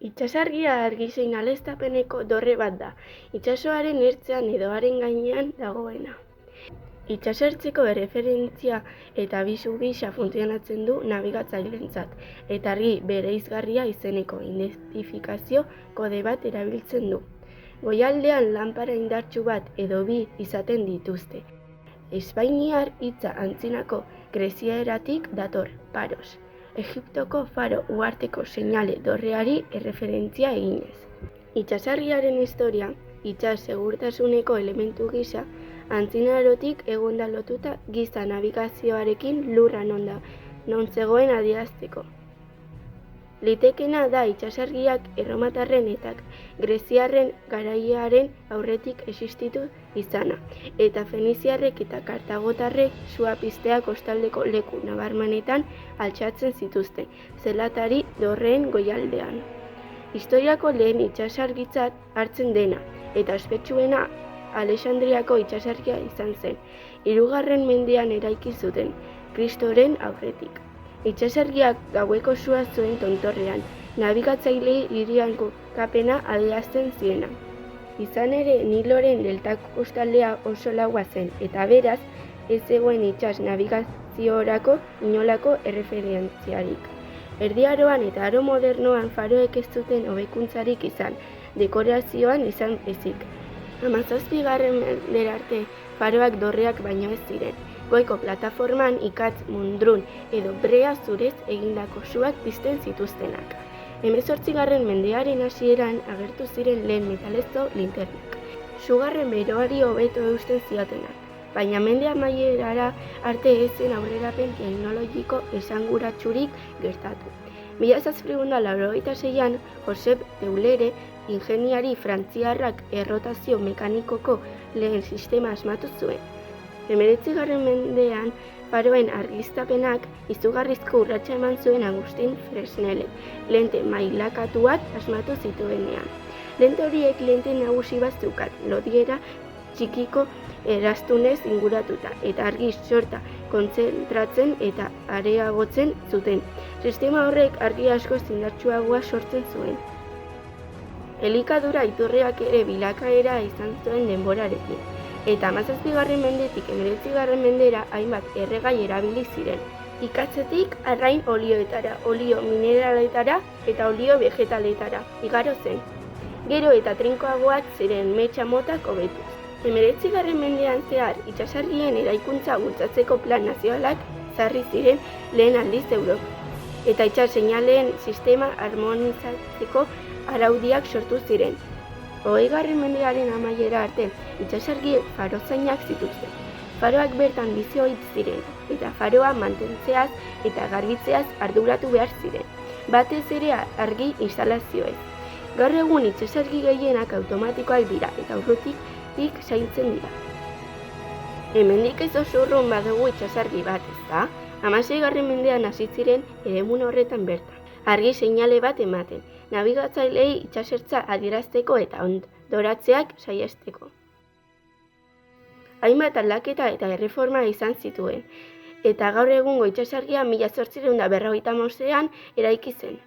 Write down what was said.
Itsasargia argi zein aleztapeneko dorre bat da, itsasoaren ertzean edo haren gainean dagoena. Itsasertzeko erreferentzia eta abisu gisa funtzionatzen du nabigatzaileentzat, eta argi bereizgarria izeneko identifikazio kode bat erabiltzen du. Goialdean lanpara indartsu bat edo bi izaten dituzte. Espainiar hitza antzinako grezieratik dator, paros. Egiptoko faro uharteko seinale dorreari erreferentzia eginez. Itsasargiaren historia, itsas segurtasuneko elementu gisa, antzinarotik egonda lotuta giza nabigazioarekin lurra non zegoen adierazteko. Litekeena da itsasargiak erromatarren eta greziarren garaiaren aurretik existitu izana, eta feniziarrek eta kartagotarrek sua piztea kostaldeko leku nabarmenetan altxatzen zituzten, zelatari dorreen goialdean. Historiako lehen itsasargitzat hartzen dena, eta ospetsuena Alexandriako itsasargia izan zen, 3. mendean eraiki zuten, Kristoren aurretik. Itsasargiak gaueko sua zuen tontorrean, nabigatzailei hirian kokapena adierazten ziena. Izan ere, Niloren deltako kostaldea oso laua zen, eta beraz, ez zegoen itsas nabigaziorako inolako erreferentziarik. Erdi Aroan eta Aro modernoan faroek ez zuten hobekuntzarik izan, dekorazioan izan ezik. 17. mendera arte faroak dorreak baino ez ziren. Goiko plataforman ikatz mundrun edo brea zurez egindako suak pizten zituztenak. 18. mendearen hasieran agertu ziren lehen metalezko linternak. Sugarren beroari hobeto eusten ziotenak, baina mende amaierara arte ez zen aurrerapen teknologiko esanguratsurik gertatu. 1786an Josep Teulere, ingeniari frantziarrak errotazio mekanikoko lehen sistema asmatu zuen. 19. mendean faroen argiztapenak izugarrizko urratsa eman zuen Agustin Fresnelek, lente mailakatuak asmatu zituenean. Lente horiek lente nagusi bat zeukan, lodiera txikiko eraztunez inguratuta, eta argi sorta kontzentratzen eta areagotzen zuten. Sistema horrek argi asko indartsuagoa sortzen zuen. Elikadura iturriak ere bilakaera izan zuen denborarekin, eta 17. mendetik 19. mendera hainbat erregai erabili ziren. Ikatzetik arrain olioetara, olio mineraletara eta olio vegetaletara igaro zen. Gero eta trinkoagoak ziren metxa motak hobetuz. 19. mendean zehar itsasargien eraikuntza bultzatzeko plan nazionalak ezarri ziren lehen aldiz Europan, eta itsas seinaleen sistema harmonizatzeko araudiak sortu ziren. 20. mendearen amaiera arte itsasargiek farozainak zituzten. Faroak bertan bizi ohi ziren, eta faroa mantentzeaz eta garbitzeaz arduratu behar ziren, batez ere argi instalazioez. Gaur egun itsasargi gehienak automatikoak dira eta urrutik zaintzen dira. Hemendik ez oso urrun badugu itsasargi bat, ezta? 16. mendean hasi ziren eremun horretan bertan. Argi seinale bat ematen, nabigatzailei itsasertza adierazteko eta hondoratzeak saihesteko. Hainbat aldaketa eta erreforma izan zituen, eta gaur egungo itsasargia 1855ean eraiki zen.